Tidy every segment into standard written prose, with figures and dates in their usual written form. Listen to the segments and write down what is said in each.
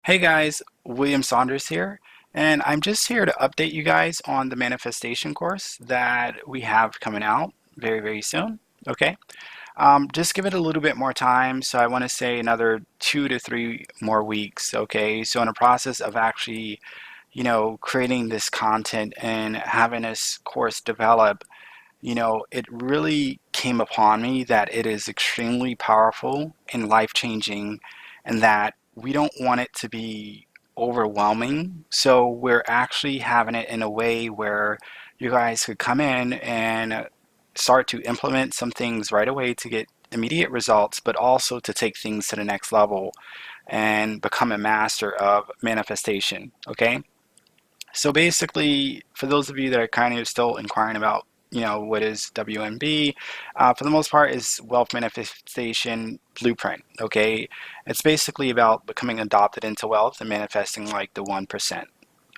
Hey guys, William Saunders here, and I'm just here to update you guys on the manifestation course that we have coming out very soon. Okay, just give it a little bit more time. So I want to say another 2 to 3 more weeks. Okay, so in the process of actually, creating this content and having this course develop, it really came upon me that it is extremely powerful and life-changing, and that we don't want it to be overwhelming. So we're actually having it in a way where you guys could come in and start to implement some things right away to get immediate results, but also to take things to the next level and become a master of manifestation. Okay? So basically, for those of you that are kind of still inquiring about, what is WMB, for the most part, is Wealth Manifestation Blueprint. Okay, it's basically about becoming adopted into wealth and manifesting like the 1%.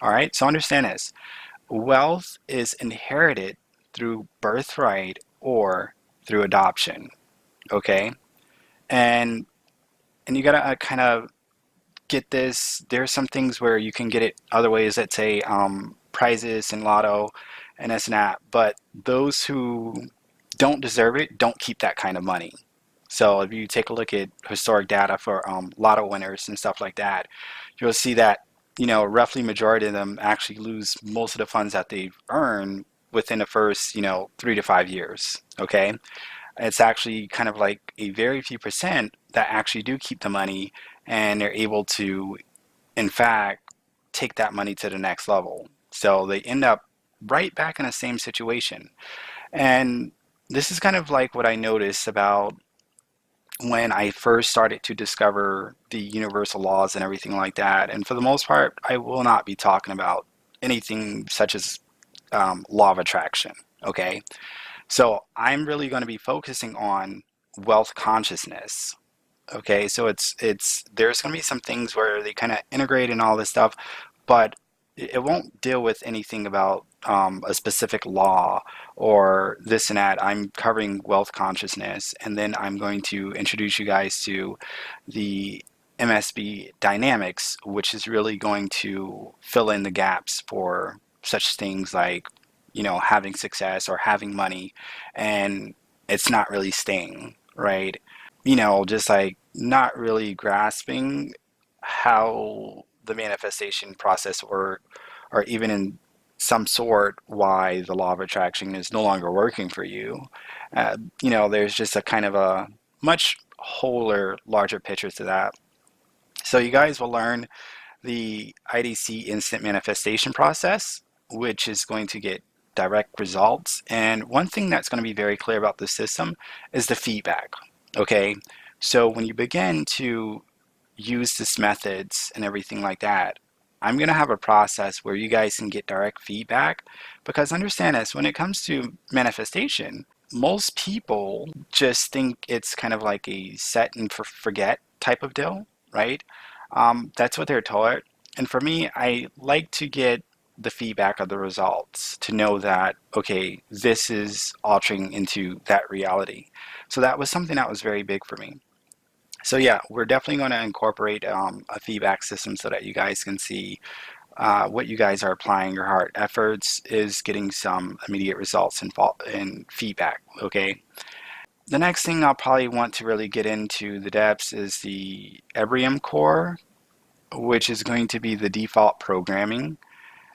All right, so understand this: wealth is inherited through birthright or through adoption. Okay, and and you gotta kind of get this. There's some things where you can get it other ways, let's say prizes and lotto and this and that, but those who don't deserve it don't keep that kind of money. So if you take a look at historic data for lotto winners and stuff like that, you'll see that roughly majority of them actually lose most of the funds that they've earned within the first 3 to 5 years. Okay, it's actually kind of like a very few percent that actually do keep the money, and they're able to, in fact, take that money to the next level. So they end up right back in the same situation. And this is kind of like what I noticed about when I first started to discover the universal laws and everything like that. And for the most part, I will not be talking about anything such as law of attraction. Okay. So I'm really going to be focusing on wealth consciousness. Okay, so it's there's going to be some things where they kind of integrate and all this stuff, but it won't deal with anything about a specific law or this and that. I'm covering wealth consciousness, and then I'm going to introduce you guys to the MSB dynamics, which is really going to fill in the gaps for such things like, having success or having money, and it's not really staying, right? Just like not really grasping how the manifestation process works, or even in some sort why the law of attraction is no longer working for you. There's just a kind of a much wholer, larger picture to that. So you guys will learn the IDC instant manifestation process, which is going to get direct results. And one thing that's going to be very clear about this system is the feedback. Okay, so when you begin to use these methods and everything like that, I'm going to have a process where you guys can get direct feedback, because understand this: when it comes to manifestation, most people just think it's kind of like a set and forget type of deal, right? That's what they're taught. And for me, I like to get the feedback of the results to know that, okay, this is altering into that reality. So that was something that was very big for me. So yeah, we're definitely going to incorporate a feedback system so that you guys can see what you guys are applying. Your hard efforts is getting some immediate results and feedback. Okay. The next thing I'll probably want to really get into the depths is the Ebrium core, which is going to be the default programming,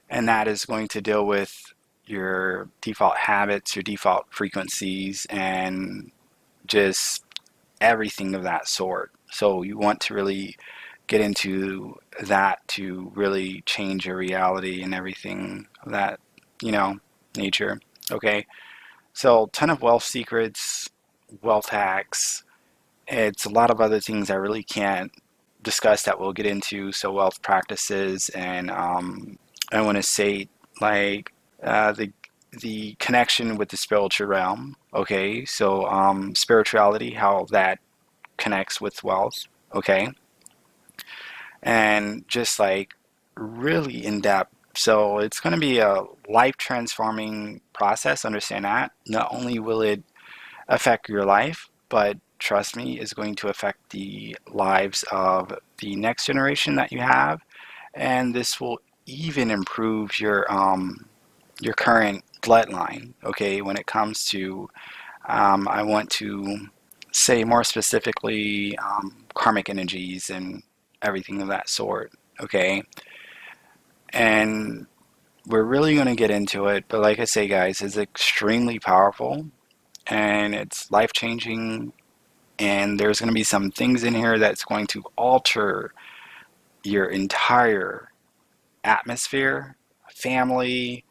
and that is going to deal with your default habits, your default frequencies, and just everything of that sort. So you want to really get into that to really change your reality and everything of that, you know, nature. Okay. So ton of wealth secrets, wealth hacks. It's a lot of other things I really can't discuss that we'll get into. So wealth practices, and I want to say like the connection with the spiritual realm. Okay, so spirituality, how that connects with wealth. Okay, and just like really in depth. So it's going to be a life transforming process. Understand that. Not only will it affect your life, but trust me, is going to affect the lives of the next generation that you have, and this will even improve your current bloodline. Okay, when it comes to, I want to say more specifically, karmic energies and everything of that sort. Okay, and we're really going to get into it, but like I say, guys, it's extremely powerful and it's life changing. And there's going to be some things in here that's going to alter your entire atmosphere, family,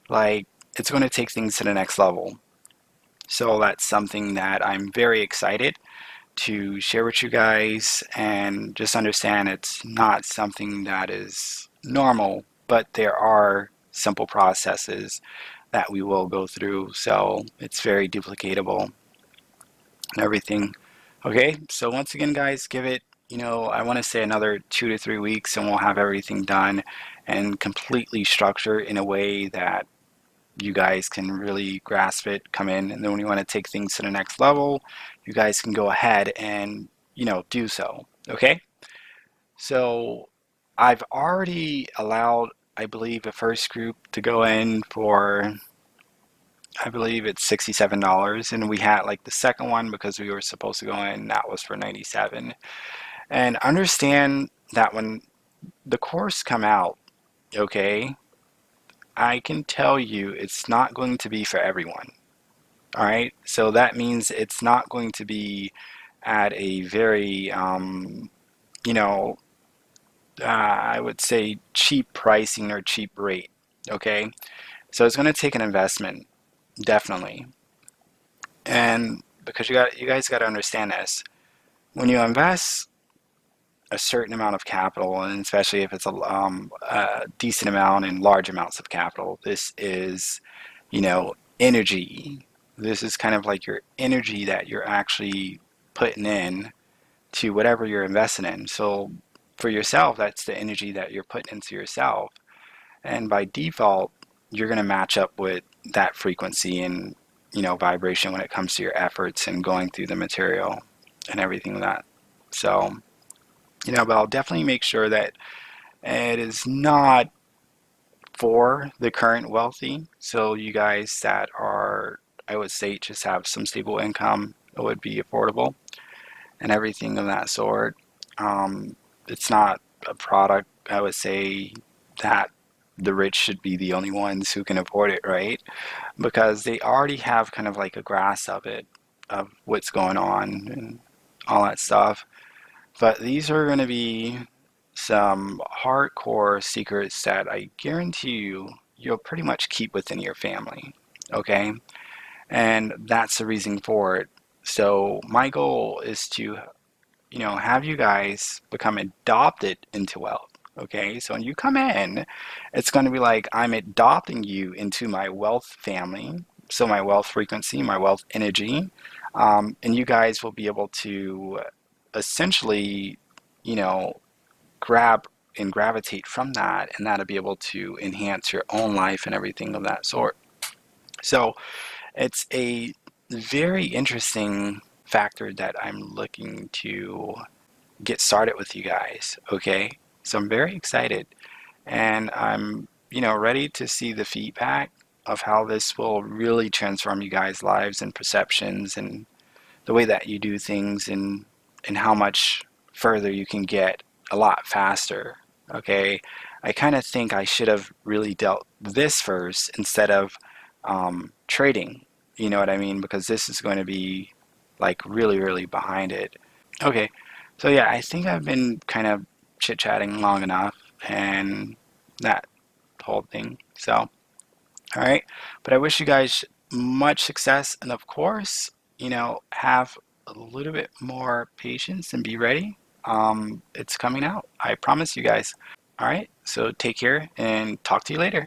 like it's going to take things to the next level. So that's something that I'm very excited to share with you guys, and just understand it's not something that is normal, but there are simple processes that we will go through. So it's very duplicatable and everything. Okay, so once again, guys, give it, I want to say another 2 to 3 weeks, and we'll have everything done and completely structured in a way that you guys can really grasp it, come in, and then when you want to take things to the next level, you guys can go ahead and, do so. Okay? So I've already allowed, I believe, the first group to go in for, I believe it's $67, and we had like the second one because we were supposed to go in, that was for 97. And understand that when the course come out, okay, I can tell you it's not going to be for everyone. All right, so that means it's not going to be at a very, you know, I would say cheap pricing or cheap rate. Okay, so it's going to take an investment, definitely. And because you guys got to understand this, when you invest a certain amount of capital, and especially if it's a decent amount and large amounts of capital, this is, energy. This is kind of like your energy that you're actually putting in to whatever you're investing in. So for yourself, that's the energy that you're putting into yourself. And by default, you're going to match up with that frequency and, vibration when it comes to your efforts and going through the material and everything like that. So, but I'll definitely make sure that it is not for the current wealthy. So you guys that are, I would say, just have some stable income, it would be affordable and everything of that sort. It's not a product, I would say, that the rich should be the only ones who can afford it, right? Because they already have kind of like a grasp of it, of what's going on and all that stuff. But these are going to be some hardcore secrets that I guarantee you'll pretty much keep within your family. Okay? And that's the reason for it. So my goal is to, have you guys become adopted into wealth. Okay? So when you come in, it's going to be like I'm adopting you into my wealth family. So my wealth frequency, my wealth energy. And you guys will be able to essentially, you know, grab and gravitate from that, and that'll be able to enhance your own life and everything of that sort. So it's a very interesting factor that I'm looking to get started with you guys. Okay, so I'm very excited, and I'm, ready to see the feedback of how this will really transform you guys' lives and perceptions and the way that you do things, and how much further you can get a lot faster. Okay, I kind of think I should have really dealt this first instead of trading. You know what I mean? Because this is going to be like really, really behind it. Okay, so yeah, I think I've been kind of chit chatting long enough and that whole thing. So, all right, but I wish you guys much success, and of course, have a little bit more patience and be ready. It's coming out. I promise you guys. All right, so take care and talk to you later.